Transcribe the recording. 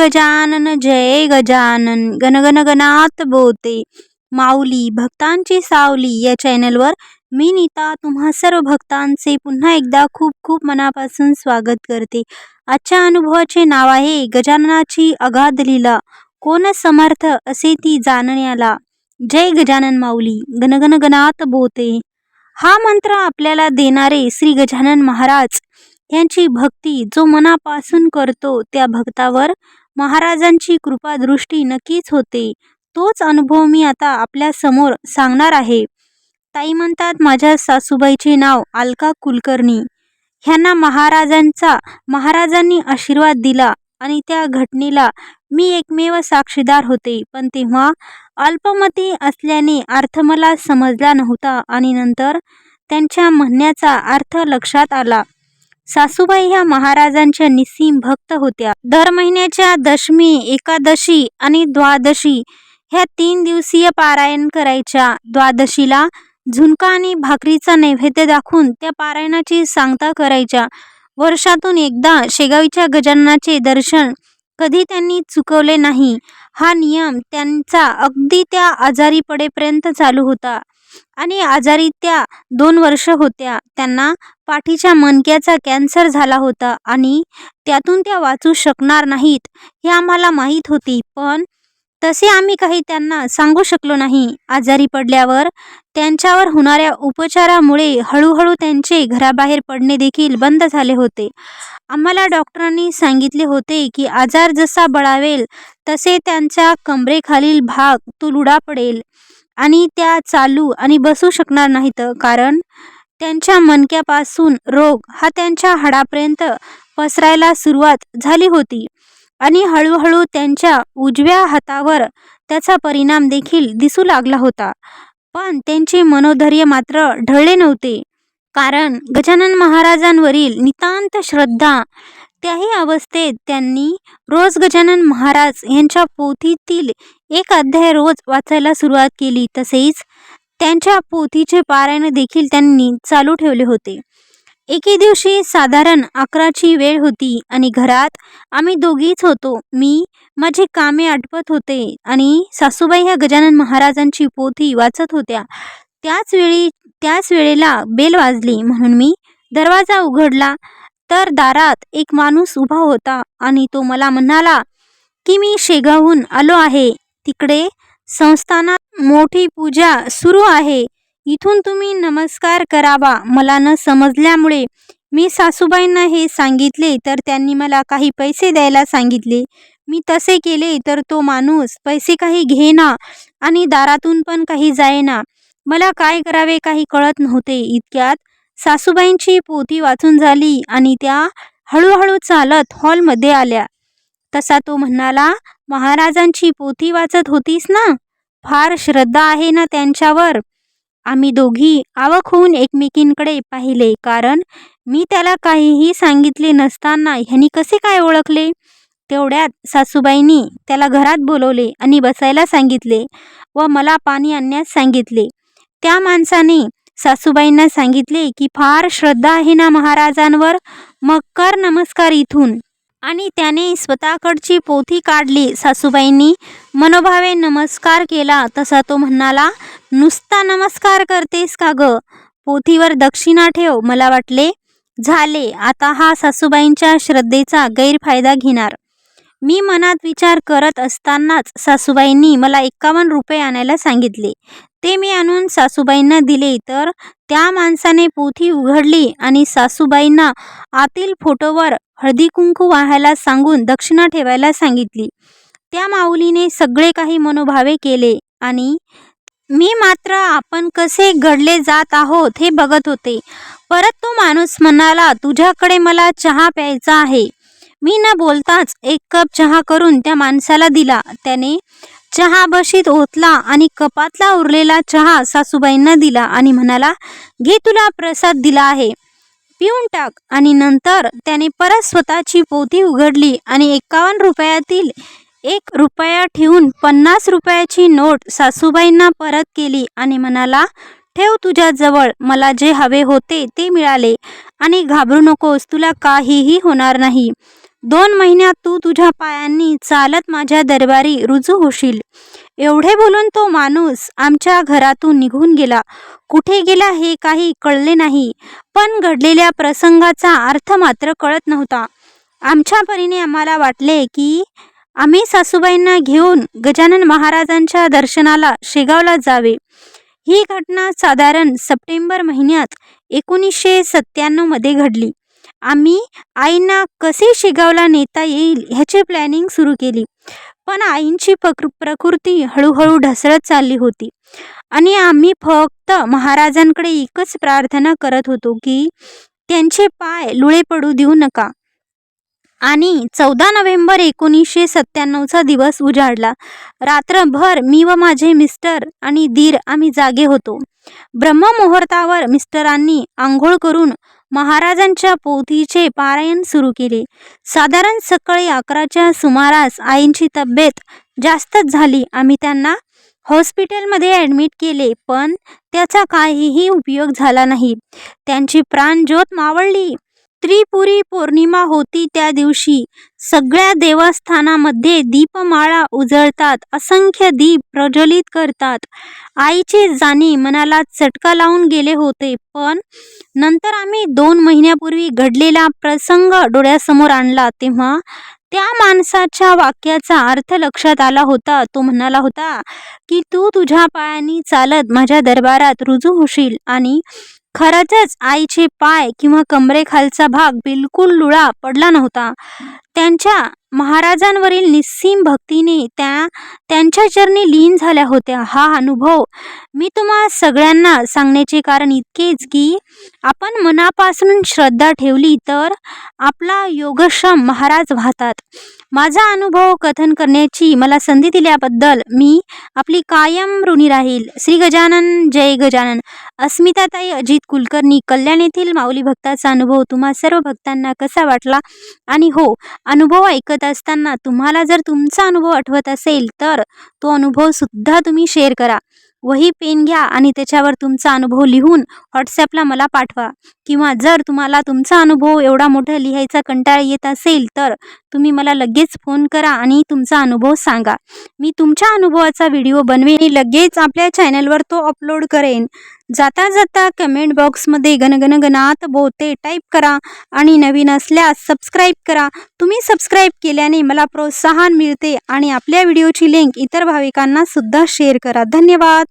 गजानन जय गजानन गण गण गणात बोलते माऊली भक्तांची सावली या चॅनलवर मी नीता तुम्हा सर्व भक्तांचे पुन्हा एकदा खूप खूप मनापासून स्वागत करते। आजच्या अनुभवाचे नाव आहे गजाननाची अगाध लीला, कोण समर्थ असे ती जाणण्याला। जय गजानन माऊली गण गण गणात बोलते। हा मंत्र आपल्याला देणारे श्री गजानन महाराज यांची भक्ती जो मनापासून करतो त्या भक्तावर महाराजांची कृपा दृष्टी नक्कीच होते। तोच अनुभव मी आता आपल्या समोर सांगणार आहे। ताई म्हणतात माझ्या सासूबाईचे नाव अलका कुलकर्णी, ह्यांना महाराजांनी आशीर्वाद दिला आणि त्या घटनेला मी एकमेव साक्षीदार होते। पण तेव्हा अल्पमती असल्याने अर्थ मला समजला नव्हता आणि नंतर त्यांच्या म्हणण्याचा अर्थ लक्षात आला। सासूबाई ह्या महाराजांच्या निस्सीम भक्त होत्या। दर महिन्याच्या दशमी, एकादशी आणि द्वादशी ह्या 3 दिवसीय पारायण करायच्या। द्वादशीला झुणका आणि भाकरीचा नैवेद्य दाखवून त्या पारायणाची सांगता करायच्या। वर्षातून एकदा शेगावीच्या गजाननाचे दर्शन कधी त्यांनी चुकवले नाही। हा नियम त्यांचा अगदी त्या आजारी पडेपर्यंत चालू होता आणि आजारी त्या 2 वर्ष होत्या। त्यांना पाठीच्या मणक्याचा कॅन्सर झाला होता आणि त्यातून त्या वाचू शकणार नाहीत हे आम्हाला माहीत होती, पण तसे आम्ही काही त्यांना सांगू शकलो नाही। आजारी पडल्यावर त्यांच्यावर होणाऱ्या उपचारामुळे हळूहळू त्यांचे घराबाहेर पडणे देखील बंद झाले होते। आम्हाला डॉक्टरांनी सांगितले होते की आजार जसा बळावेल तसे त्यांच्या कमरेखालील भाग तो लुडा पडेल आणि त्या चालू आणि बसू शकणार नाहीत, कारण त्यांच्या मणक्यापासून रोग हा त्यांच्या हाडापर्यंत पसरायला सुरुवात झाली होती आणि हळूहळू त्यांच्या उजव्या हातावर त्याचा परिणाम देखील दिसू लागला होता। पण त्यांचे मनोधैर्य मात्र ढळले नव्हते, कारण गजानन महाराजांवरील नितांत श्रद्धा। त्याही अवस्थेत त्यांनी रोज गजानन महाराज यांच्या पोथीतील एक अध्याय रोज वाचायला सुरुवात केली। तसेच त्यांच्या पोथीचे पारायण देखील त्यांनी चालू ठेवले होते। एके दिवशी साधारण 11ची वेळ होती आणि घरात आम्ही दोघीच होतो। मी माझी कामे आटपत होते आणि सासूबाई ह्या गजानन महाराजांची पोथी वाचत होत्या। त्याच वेळेला बेल वाजली म्हणून मी दरवाजा उघडला तर दारात एक माणूस उभा होता आणि तो मला म्हणाला की मी शेगावहून आलो आहे, तिकडे संस्थानात मोठी पूजा सुरू आहे, इथून तुम्ही नमस्कार करावा। मला न समजल्यामुळे मी सासूबाईंना हे सांगितले तर त्यांनी मला काही पैसे द्यायला सांगितले। मी तसे केले तर तो माणूस पैसे काही घेना आणि दारातून पण काही जायना। मला काय करावे काही कळत नव्हते। इतक्यात सासूबाईंची पोथी वाचून झाली आणि त्या हळूहळू चालत हॉलमध्ये आल्या। तसा तो म्हणाला, महाराजांची पोथी वाचत होतीस ना, फार श्रद्धा आहे ना त्यांच्यावर। आम्ही दोघी अवाक होऊन एकमेकींकडे पाहिले, कारण मी त्याला काहीही सांगितले नसताना ह्यांनी कसे काय ओळखले। तेवढ्यात सासूबाईंनी त्याला घरात बोलवले आणि बसायला सांगितले व मला पाणी आणण्यास सांगितले। त्या माणसाने सासूबाईंना सांगितले की फार श्रद्धा आहे ना महाराजांवर, मग कर नमस्कार इथून। आणि त्याने स्वतःकडची पोथी काढली। सासूबाईंनी मनोभावे नमस्कार केला। तसा तो म्हणाला, नुसता नमस्कार करतेस का ग, पोथीवर दक्षिणा ठेव। मला वाटले झाले, आता हा सासूबाईंच्या श्रद्धेचा गैरफायदा घेणार। मी मनात विचार करत असतानाच सासूबाईंनी मला 51 रुपये आणायला सांगितले। ते मी आणून सासूबाईंना दिले तर त्या माणसाने पोथी उघडली आणि सासूबाईंना आतील फोटोवर हळदी कुंकू वाहायला सांगून दक्षिणा ठेवायला सांगितली। त्या माऊलीने सगळे काही मनोभावे केले आणि मी मात्र आपण कसे घडले जात आहोत हे बघत होते। परत तो माणूस म्हणाला, तुझ्याकडे मला चहा प्यायचा आहे। मी न बोलताच 1 कप चहा करून त्या माणसाला दिला। त्याने चहा बशीत ओतला आणि कपातला उरलेला चहा सासूबाईंना दिला आणि म्हणाला, घे तुला प्रसाद दिला आहे, पिऊन टाक। आणि नंतर त्याने परत स्वतःची पोथी उघडली आणि 51 रुपयातील 1 रुपया ठेवून 50 रुपयाची नोट सासूबाईंना परत केली आणि म्हणाला, ठेव तुझ्याजवळ, मला जे हवे होते ते मिळाले आणि घाबरू नकोस, तुला काहीही होणार नाही। 2 महिन्यात तू तुझ्या पायांनी चालत माझ्या दरबारी रुजू होशील. एवढे बोलून तो माणूस आमच्या घरातून निघून गेला. कुठे गेला हे काही कळले नाही, पण घडलेल्या प्रसंगाचा अर्थ मात्र कळत नव्हता. आमच्या परीने आम्हाला वाटले की आम्ही सासूबाईंना घेऊन गजानन महाराजांच्या दर्शनाला शेगावला जावे. ही घटना साधारण सप्टेंबर महिन्यात 1997 मध्ये घडली. आम्ही आईंना कसे शेगावला नेता येईल ह्याची प्लॅनिंग सुरू केली, पण आईंची प्रकृती हळूहळू ढासळत चालली होती आणि आम्ही फक्त महाराजांकडे एकच प्रार्थना करत होतो की त्यांचे पाय लुळे पडू देऊ नका. आणि 14 नोव्हेंबर 1997चा दिवस उजाडला. रात्रभर मी व माझे मिस्टर आणि दीर आम्ही जागे होतो. ब्रह्ममुहूर्तावर मिस्टरांनी आंघोळ करून महाराजांच्या पोथीचे पारायण सुरू केले. साधारण सकाळी 11च्या सुमारास आईंची तब्येत जास्तच झाली. आम्ही त्यांना हॉस्पिटलमध्ये ॲडमिट केले, पण त्याचा काहीही उपयोग झाला नाही. त्यांची प्राणज्योत मावळली. त्रिपुरी पौर्णिमा होती. त्या दिवशी सगळ्या देवस्थानामध्ये दीपमाळा उजळतात, असंख्य दीप प्रज्वलित करतात. आईचे जाणे मनाला चटका लावून गेले होते, पण नंतर आम्ही 2 महिन्यापूर्वी घडलेला प्रसंग डोळ्यासमोर आणला तेव्हा त्या माणसाच्या वाक्याचा अर्थ लक्षात आला होता. तो म्हणाला होता की तू तुझ्या पायांनी चालत माझ्या दरबारात रुजू होशील. आणि खरंच आईचे पाय किंवा कमरेखालचा भाग बिलकुल लुळा पडला नव्हता. त्यांच्या महाराजांवरील निस्सीम भक्तीने त्यांच्या चरणी लीन झाल्या होत्या. हा अनुभव मी तुम्हा सगळ्यांना सांगण्याचे कारण इतकेच की आपण मनापासून श्रद्धा ठेवली तर आपला योगक्षम महाराज वाहतात. माझा अनुभव कथन करण्याची मला संधी दिल्याबद्दल मी आपली कायम ऋणी राहील. श्री गजानन, जय गजानन. अस्मिताताई अजित कुलकर्णी, कल्याण येथील माऊली भक्ताचा अनुभव तुम्हा सर्व भक्तांना कसा वाटला? आणि हो, अनुभव ऐकत असताना तुम्हाला जर तुमचा अनुभव आठवत असेल तर तो अनुभव सुद्धा तुम्ही शेअर करा. वही पेन घ्या आणि त्याच्यावर तुमचा अनुभव लिहून व्हॉट्सॲपला मला पाठवा. किंवा जर तुम्हाला तुमचा अनुभव एवढा मोठा लिहायचा कंटाळा येत असेल तर तुम्ही मला लगेच फोन करा आणि तुमचा अनुभव सांगा. मी तुमच्या अनुभवाचा व्हिडिओ बनवेन आणि लगेच आपल्या चॅनलवर तो अपलोड करेन. जाता जाता कमेंट बॉक्समध्ये गणगण गणात बोते टाईप करा आणि नवीन असल्यास सबस्क्राईब करा. तुम्ही सबस्क्राईब केल्याने मला प्रोत्साहन मिळते आणि आपल्या व्हिडिओची लिंक इतर भाविकांना सुद्धा शेअर करा. धन्यवाद.